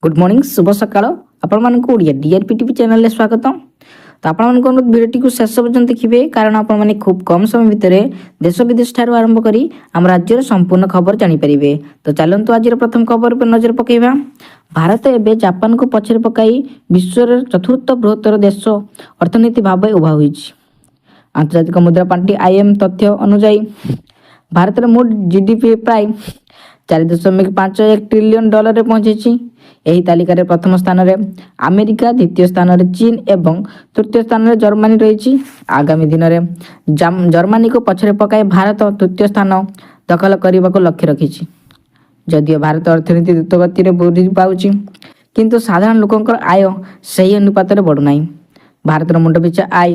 Good morning शुभ सकाळ ଆପଣମାନଙ୍କୁ Odia DRP TV ଚ୍ୟାନେଲରେ ସ୍ୱାଗତ। ତ ଆପଣମାନଙ୍କୁ ଅନୁରୋଧ ଭିଡ଼ିଓଟିକୁ ଶେଷ ପର୍ଯ୍ୟନ୍ତ ଦେଖିବେ କାରଣ ଆପଣମାନେ ଖୁବ୍ କମ୍ ସମୟ ଭିତରେ ଦେଶ ବିଦେଶ ଠାରୁ ଆରମ୍ଭ କରି ଆମ ରାଜ୍ୟର ସମ୍ପୂର୍ଣ୍ଣ ଖବର ଜାଣିପାରିବେ। ତ ଚାଲନ୍ତୁ ଆଜିର ପ୍ରଥମ ଖବର ଉପରେ ନଜର ପକାଇବା। ଭାରତ ଏବେ ଜାପାନକୁ ପଛରେ ପକାଇ ବିଶ୍ୱର ଚତୁର୍ଥ ବୃହତ୍ତର ଦେଶ ଅର୍ଥନୀତି ଭାବେ ଉଭା ହୋଇଛି। ଆନ୍ତର୍ଜାତିକ ମୁଦ୍ରା ପାଣ୍ଠି IM ତଥ୍ୟ ଅନୁଯାୟୀ ଭାରତର ମୋଟ GDP ପ୍ରାୟ 4.51 ଟ୍ରିଲିୟନ ଡଲାରରେ ପହଞ୍ଚିଛି। ଏହି ତାଲିକାରେ ପ୍ରଥମ ସ୍ଥାନରେ ଆମେରିକା, ଦ୍ୱିତୀୟ ସ୍ଥାନରେ ଚୀନ ଏବଂ ତୃତୀୟ ସ୍ଥାନରେ ଜର୍ମାନୀ ରହିଛି। ଆଗାମୀ ଦିନରେ ଜର୍ମାନୀକୁ ପଛରେ ପକାଇ ଭାରତ ତୃତୀୟ ସ୍ଥାନ ଦଖଲ କରିବାକୁ ଲକ୍ଷ୍ୟ ରଖିଛି। ଯଦିଓ ଭାରତ ଅର୍ଥନୀତି ଦ୍ରୁତ ଗତିରେ ବୃଦ୍ଧି ପାଉଛି, କିନ୍ତୁ ସାଧାରଣ ଲୋକଙ୍କର ଆୟ ସେହି ଅନୁପାତରେ ବଢ଼ୁନାହିଁ। ଭାରତର ମୁଣ୍ଡ ପିଛା ଆୟ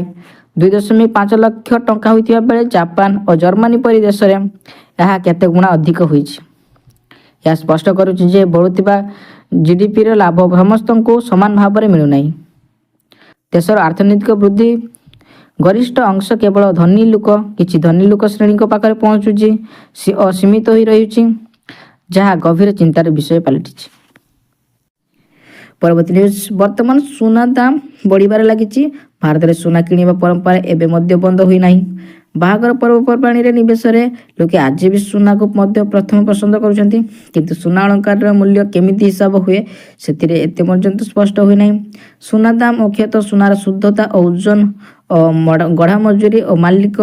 2.5 ଲକ୍ଷ ଟଙ୍କା ହୋଇଥିବା ବେଳେ ଜାପାନ ଓ ଜର୍ମାନୀ ପରି ଦେଶରେ ଏହା କେତେ ଗୁଣା ଅଧିକ ହୋଇଛି। ଏହା ସ୍ପଷ୍ଟ କରୁଛି ଯେ ବଢ଼ୁଥିବା GDPର ଲାଭ ସମସ୍ତଙ୍କୁ ସମାନ ଭାବରେ ମିଳୁନାହିଁ। ଦେଶର ଅର୍ଥନୈତିକ ବୃଦ୍ଧି ଗରିଷ୍ଠ ଅଂଶ କେବଳ କିଛି ଧନୀ ଲୋକ ଶ୍ରେଣୀଙ୍କ ପାଖରେ ପହଞ୍ଚୁଛି ଓ ସୀମିତ ହୋଇ ରହିଛି, ଯାହା ଗଭୀର ଚିନ୍ତାର ବିଷୟ ପାଲଟିଛି। ପରବର୍ତ୍ତୀ ନ୍ୟୁଜ୍। ବର୍ତ୍ତମାନ ସୁନା ଦାମ ବଢ଼ିବାରେ ଲାଗିଛି। ଭାରତରେ ସୁନା କିଣିବା ପରମ୍ପରା ଏବେ ମଧ୍ୟ ବନ୍ଦ ହୋଇନାହିଁ। ବାହାଘର ପର୍ବପର୍ବାଣୀରେ ନିବେଶରେ ଲୋକେ ଆଜି ବି ସୁନାକୁ ମଧ୍ୟ ପ୍ରଥମ ପସନ୍ଦ କରୁଛନ୍ତି, କିନ୍ତୁ ସୁନା ଅଳଙ୍କାରର ମୂଲ୍ୟ କେମିତି ହିସାବ ହୁଏ ସେଥିରେ ଏତେ ପର୍ଯ୍ୟନ୍ତ ସ୍ପଷ୍ଟ ହୋଇନାହିଁ। ସୁନା ଦାମ ମୁଖ୍ୟତଃ ସୁନାର ଶୁଦ୍ଧତା ଓ ଓଜନ ଓ ଗଢ଼ା ମଜୁରୀ ଓ ମାଲିକ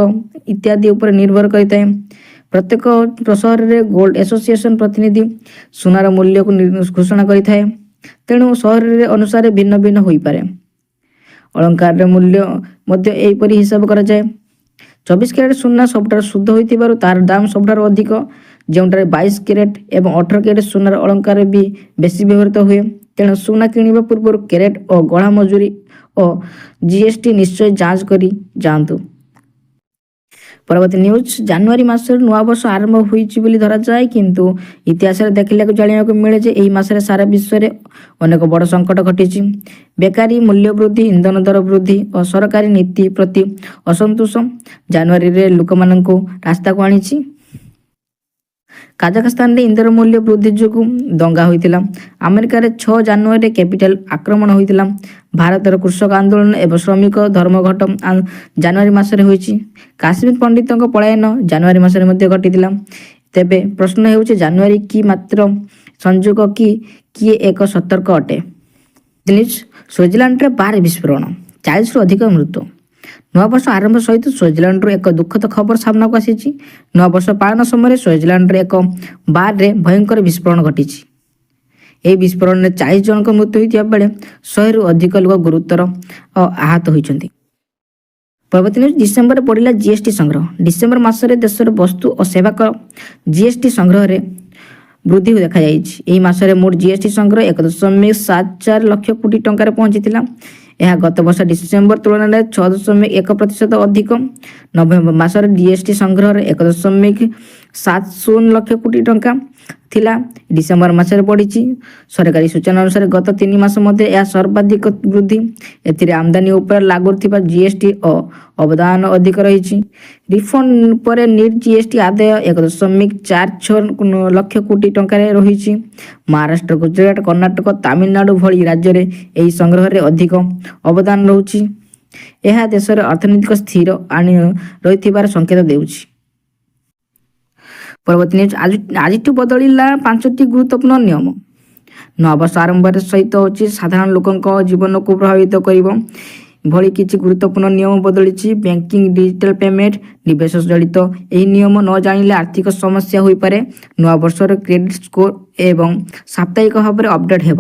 ଇତ୍ୟାଦି ଉପରେ ନିର୍ଭର କରିଥାଏ। ପ୍ରତ୍ୟେକ ସହରରେ ଗୋଲ୍ଡ ଆସୋସିଏସନ ପ୍ରତିନିଧି ସୁନାର ମୂଲ୍ୟକୁ ଘୋଷଣା କରିଥାଏ, ତେଣୁ ସହରରେ ଅନୁସାରେ ଭିନ୍ନ ଭିନ୍ନ ହୋଇପାରେ। ଅଳଙ୍କାରର ମୂଲ୍ୟ ମଧ୍ୟ ଏହିପରି ହିସାବ କରାଯାଏ। 24 କ୍ୟାରେଟ ସୁନା ସବୁଠାରୁ ଶୁଦ୍ଧ ହୋଇଥିବାରୁ ତାର ଦାମ ସବୁଠାରୁ ଅଧିକ, ଯେଉଁଠାରେ 22 କ୍ୟାରେଟ ଏବଂ 18 କ୍ୟାରେଟ ସୁନାର ଅଳଙ୍କାର ବି ବେଶୀ ବ୍ୟବହୃତ ହୁଏ। ତେଣୁ ସୁନା କିଣିବା ପୂର୍ବରୁ କ୍ୟାରେଟ ଓ ଗଢ଼ା ମଜୁରୀ ଓ GST ନିଶ୍ଚୟ ଯାଞ୍ଚ କରି ଯାଆନ୍ତୁ। ପରବର୍ତ୍ତୀ ନ୍ୟୁଜ୍। ଜାନୁଆରୀ ମାସରେ ନୂଆବର୍ଷ ଆରମ୍ଭ ହୋଇଛି ବୋଲି ଧରାଯାଏ, କିନ୍ତୁ ଇତିହାସରେ ଜାଣିବାକୁ ମିଳେ ଯେ ଏହି ମାସରେ ସାରା ବିଶ୍ୱରେ ଅନେକ ବଡ଼ ସଂକଟ ଘଟିଛି। ବେକାରୀ, ମୂଲ୍ୟ ବୃଦ୍ଧି, ଇନ୍ଧନ ଦର ବୃଦ୍ଧି ଓ ସରକାରୀ ନୀତି ପ୍ରତି ଅସନ୍ତୋଷ ଜାନୁଆରୀରେ ଲୋକମାନଙ୍କୁ ରାସ୍ତାକୁ ଆଣିଛି। କାଜାଖସ୍ତାନରେ ଇନ୍ଧନ ମୂଲ୍ୟ ବୃଦ୍ଧି ଯୋଗୁଁ ଦଙ୍ଗା ହୋଇଥିଲା। ଆମେରିକାରେ 6 ଜାନୁଆରୀରେ କ୍ୟାପିଟଲ ଆକ୍ରମଣ ହୋଇଥିଲା। ଭାରତର କୃଷକ ଆନ୍ଦୋଳନ ଏବଂ ଶ୍ରମିକ ଧର୍ମଘଟ ଜାନୁଆରୀ ମାସରେ ହୋଇଛି। କାଶ୍ମୀର ପଣ୍ଡିତଙ୍କ ପଳାୟନ ଜାନୁଆରୀ ମାସରେ ମଧ୍ୟ ଘଟିଥିଲା। ତେବେ ପ୍ରଶ୍ନ ହେଉଛି, ଜାନୁଆରୀ କି ମାତ୍ର ସଂଯୋଗ କି କିଏ ଏକ ସତର୍କ ଅଟେ? ସୁଇଜରଲ୍ୟାଣ୍ଡରେ 12 ବିସ୍ଫୋରଣ, 40ରୁ ଅଧିକ ମୃତ୍ୟୁ। ନୂଆବର୍ଷ ଆରମ୍ଭ ସହିତ ସୁଇଜରଲ୍ୟାଣ୍ଡରୁ ଏକ ଦୁଃଖଦ ଖବର ସାମ୍ନାକୁ ଆସିଛି। ନୂଆବର୍ଷ ପାଳନ ସମୟରେ ସୁଇଜରଲ୍ୟାଣ୍ଡର ଏକ ବାର୍ରେ ଭୟଙ୍କର ବିସ୍ଫୋରଣ ଘଟିଛି। ଏହି ବିସ୍ଫୋରଣରେ 40 ଜଣଙ୍କ ମୃତ୍ୟୁ ହୋଇଥିବା ବେଳେ 100ରୁ ଅଧିକ ଲୋକ ଗୁରୁତର ଓ ଆହତ ହୋଇଛନ୍ତି। ପରବର୍ତ୍ତୀ ନ୍ୟୁଜ୍। ଡିସେମ୍ବରରେ ବଢ଼ିଲା GST ସଂଗ୍ରହ। ଡିସେମ୍ବର ମାସରେ ଦେଶର ବସ୍ତୁ ଓ ସେବା କର GST ସଂଗ୍ରହରେ ବୃଦ୍ଧି ଦେଖାଯାଇଛି। ଏହି ମାସରେ ମୋଟ GST ସଂଗ୍ରହ 1.74 ଲକ୍ଷ କୋଟି ଟଙ୍କାରେ ପହଞ୍ଚିଥିଲା। ଏହା ଗତ ବର୍ଷ ଡିସେମ୍ବର ତୁଳନାରେ 6.1% ଅଧିକ। ନଭେମ୍ବର ମାସରେ GST ସଂଗ୍ରହରେ 1.70 ଲକ୍ଷ କୋଟି ଟଙ୍କା ଥିଲା, ଡିସେମ୍ବର ମାସରେ ବଢ଼ିଛି। ସରକାରୀ ସୂଚନା ଅନୁସାରେ ଗତ 3 ମାସ ମଧ୍ୟରେ ଏହା ସର୍ବାଧିକ ବୃଦ୍ଧି। ଏଥିରେ ଆମଦାନୀ ଉପରେ ଲାଗୁଥିବା GST ଓ ଅବଦାନ ଅଧିକ ରହିଛି। ରିଫଣ୍ଡ ପରେ ନିଟ୍ GST ଆଦାୟ 1.46 ଲକ୍ଷ କୋଟି ଟଙ୍କାରେ ରହିଛି। ମହାରାଷ୍ଟ୍ର, ଗୁଜରାଟ, କର୍ଣ୍ଣାଟକ, ତାମିଲନାଡୁ ଭଳି ରାଜ୍ୟରେ ଏହି ସଂଗ୍ରହରେ ଅଧିକ ଅବଦାନ ରହୁଛି। ଏହା ଦେଶର ଅର୍ଥନୀତିକ ସ୍ଥିର ରହିଥିବାର ସଂକେତ ଦେଉଛି। ପରବର୍ତ୍ତୀ ନ୍ୟୁଜ୍। ଆଜିଠୁ ବଦଳିଲା 5ଟି ଗୁରୁତ୍ୱପୂର୍ଣ୍ଣ ନିୟମ। ନୂଆବର୍ଷ ଆରମ୍ଭ ସହିତ ସାଧାରଣ ଲୋକଙ୍କ ଜୀବନକୁ ପ୍ରଭାବିତ କରିବ ଭଳି କିଛି ଗୁରୁତ୍ୱପୂର୍ଣ୍ଣ ନିୟମ ବଦଳିଛି। ବ୍ୟାଙ୍କିଂ, ଡିଜିଟାଲ ପେମେଣ୍ଟ, ନିବେଶ ଜଡ଼ିତ ଏହି ନିୟମ ନ ଜାଣିଲେ ଆର୍ଥିକ ସମସ୍ୟା ହୋଇପାରେ। ନୂଆବର୍ଷର କ୍ରେଡିଟ୍ ସ୍କୋର ଏବଂ ସାପ୍ତାହିକ ଭାବରେ ଅପଡେଟ୍ ହେବ।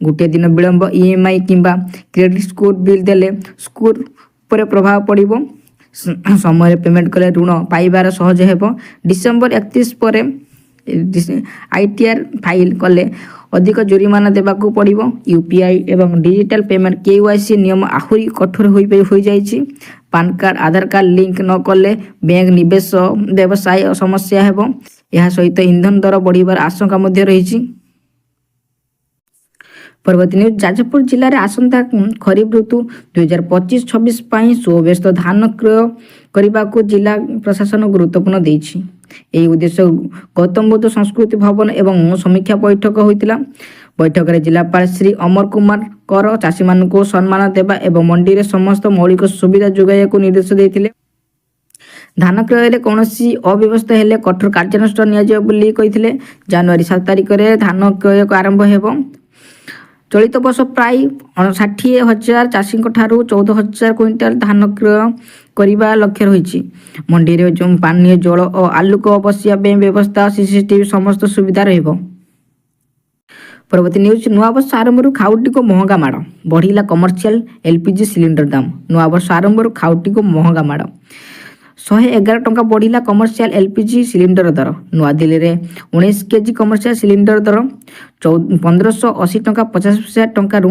ଗୋଟିଏ ଦିନ ବିଳମ୍ବ EMI କିମ୍ବା କ୍ରେଡିଟ୍ ସ୍କୋର ବିଲ୍ ଦେଲେ ସ୍କୋର ଉପରେ ପ୍ରଭାବ ପଡ଼ିବ। ସମୟରେ ପେମେଣ୍ଟ କଲେ ଋଣ ପାଇବାର ସହଜ ହେବ। ଡିସେମ୍ବର 31 ପରେ ITR ଫାଇଲ କଲେ ଅଧିକ ଜୋରିମାନା ଦେବାକୁ ପଡ଼ିବ। UPI ଏବଂ ଡିଜିଟାଲ ପେମେଣ୍ଟ KYC ନିୟମ ଆହୁରି କଠୋର ହୋଇଯାଇଛି। ପାନ୍ କାର୍ଡ଼, ଆଧାର କାର୍ଡ଼ ଲିଙ୍କ ନ କଲେ ବ୍ୟାଙ୍କ, ନିବେଶ ବ୍ୟବସାୟ ସମସ୍ୟା ହେବ। ଏହା ସହିତ ଇନ୍ଧନ ଦର ବଢ଼ିବାର ଆଶଙ୍କା ମଧ୍ୟ ରହିଛି। ପରବର୍ତ୍ତୀ ନ୍ୟୁଜ୍। ଯାଜପୁର ଜିଲ୍ଲାରେ ଆସନ୍ତା ଖରିଫ ଋତୁ 2025-26 ପାଇଁ ସୁବ୍ୟବସ୍ଥିତ ଧାନ କ୍ରୟ କରିବାକୁ ଜିଲ୍ଲା ପ୍ରଶାସନ ଗୁରୁତ୍ୱପୂର୍ଣ୍ଣ ଦେଇଛି। ଏହି ଉଦ୍ଦେଶ୍ୟ ଗୌତମ ବୁଦ୍ଧ ସଂସ୍କୃତି ଭବନ ଏବଂ ସମୀକ୍ଷା ବୈଠକ ହୋଇଥିଲା। ବୈଠକରେ ଜିଲ୍ଲାପାଳ ଶ୍ରୀ ଅମର କୁମାର କର ଚାଷୀମାନଙ୍କୁ ସମ୍ମାନ ଦେବା ଏବଂ ମଣ୍ଡିରେ ସମସ୍ତ ମୌଳିକ ସୁବିଧା ଯୋଗାଇବାକୁ ନିର୍ଦ୍ଦେଶ ଦେଇଥିଲେ। ଧାନ କ୍ରୟରେ କୌଣସି ଅବ୍ୟବସ୍ଥା ହେଲେ କଠୋର କାର୍ଯ୍ୟାନୁଷ୍ଠାନ ନିଆଯିବ ବୋଲି କହିଥିଲେ। ଜାନୁଆରୀ 7 ତାରିଖରେ ଧାନ କ୍ରୟ ଆରମ୍ଭ ହେବ। ଚଳିତ ବର୍ଷ ପ୍ରାୟ 60,000 ଚାଷୀଙ୍କ ଠାରୁ 14,000 କୁଇଣ୍ଟାଲ ଧାନ କ୍ରୟ କରିବା ଲକ୍ଷ୍ୟ ରହିଛି। ମଣ୍ଡିରେ ପାନୀୟ ଜଳ ଓ ଆଲୋକ ବସିବା ପାଇଁ ବ୍ୟବସ୍ଥା, ସିସିଟିଭି ସମସ୍ତ ସୁବିଧା ରହିବ। ପରବର୍ତ୍ତୀ ନ୍ୟୁଜ୍, ନୂଆବର୍ଷ ଆରମ୍ଭରୁ ଖାଉଟିକୁ ମହଙ୍ଗା ମାଡ଼, ବଢ଼ିଲା କମର୍ସିଆଲ ଏଲ୍ପିଜି ସିଲିଣ୍ଡର ଦାମ। ନୂଆବର୍ଷ ଆରମ୍ଭରୁ ଖାଉଟିକୁ ମହଙ୍ଗା ମାଡ଼, 111 ଟଙ୍କା ବଢ଼ିଲା କମର୍ସିଆଲ ଏଲ୍ପିଜି ସିଲିଣ୍ଡର ଦର। ନୂଆଦିଲ୍ଲୀରେ 19 କେଜି କମର୍ସିଆଲ ସିଲିଣ୍ଡର ଦର 1580 ଟଙ୍କା 50 ପଇସା ଟଙ୍କାରୁ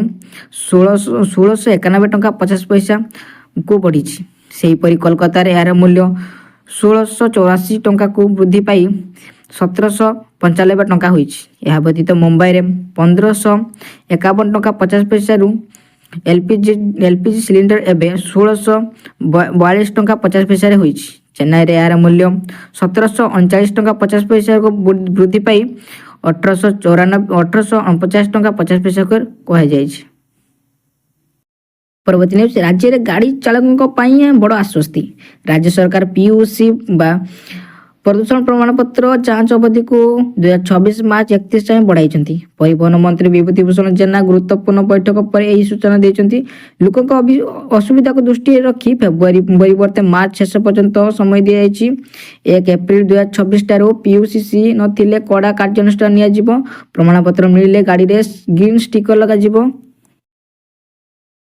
1691 ଟଙ୍କା 50 ପଇସାକୁ ବଢ଼ିଛି। ସେହିପରି କୋଲକାତାରେ ଏହାର ମୂଲ୍ୟ 1684 ଟଙ୍କାକୁ ବୃଦ୍ଧି ପାଇ 1795 ଟଙ୍କା ହୋଇଛି। ଏହା ବ୍ୟତୀତ ମୁମ୍ବାଇରେ 1551 ଟଙ୍କା 50 ପଇସାରୁ ଏଲ୍ପିଜି ସିଲିଣ୍ଡର ଏବେ 1642 ଟଙ୍କା 50 ପଇସାରେ ହୋଇଛି। ଚେନ୍ନାଇରେ ଏହାର ମୂଲ୍ୟ 1739 ଟଙ୍କା 50 ପଇସାକୁ ବୃଦ୍ଧି ପାଇ 1849 ଟଙ୍କା 50 ପଇସାକୁ କୁହାଯାଇଛି। ପରବର୍ତ୍ତୀ ନ୍ୟୁଜ୍, ରାଜ୍ୟରେ ଗାଡ଼ି ଚାଳକଙ୍କ ପାଇଁ ବଡ଼ ଆଶ୍ୱସ୍ତି। ରାଜ୍ୟ ସରକାର ପିୟୁସି ବା ପ୍ରଦୂଷଣ ପ୍ରମାଣପତ୍ର ଯାଞ୍ଚ ଅବଧିକୁ 2026 ମାର୍ଚ୍ଚ 31 ଯାଏଁ ବଢ଼ାଇଛନ୍ତି। ପରିବହନ ମନ୍ତ୍ରୀ ବିଭୂତି ଭୂଷଣ ଜେନା ଗୁରୁତ୍ୱପୂର୍ଣ୍ଣ ବୈଠକ ପରେ ଏହି ସୂଚନା ଦେଇଛନ୍ତି। ଲୋକଙ୍କ ଅସୁବିଧାକୁ ଦୃଷ୍ଟିରେ ରଖି ଫେବୃଆରୀ ପରିବର୍ତ୍ତେ ମାର୍ଚ୍ଚ ଶେଷ ପର୍ଯ୍ୟନ୍ତ ସମୟ ଦିଆଯାଇଛି। 1 ଏପ୍ରିଲ 2026 ଠାରୁ ପିୟୁସି ନଥିଲେ କଡ଼ା କାର୍ଯ୍ୟାନୁଷ୍ଠାନ ନିଆଯିବ। ପ୍ରମାଣପତ୍ର ମିଳିଲେ ଗାଡ଼ିରେ ଗ୍ରୀନ୍ ଷ୍ଟିକର ଲଗାଯିବ।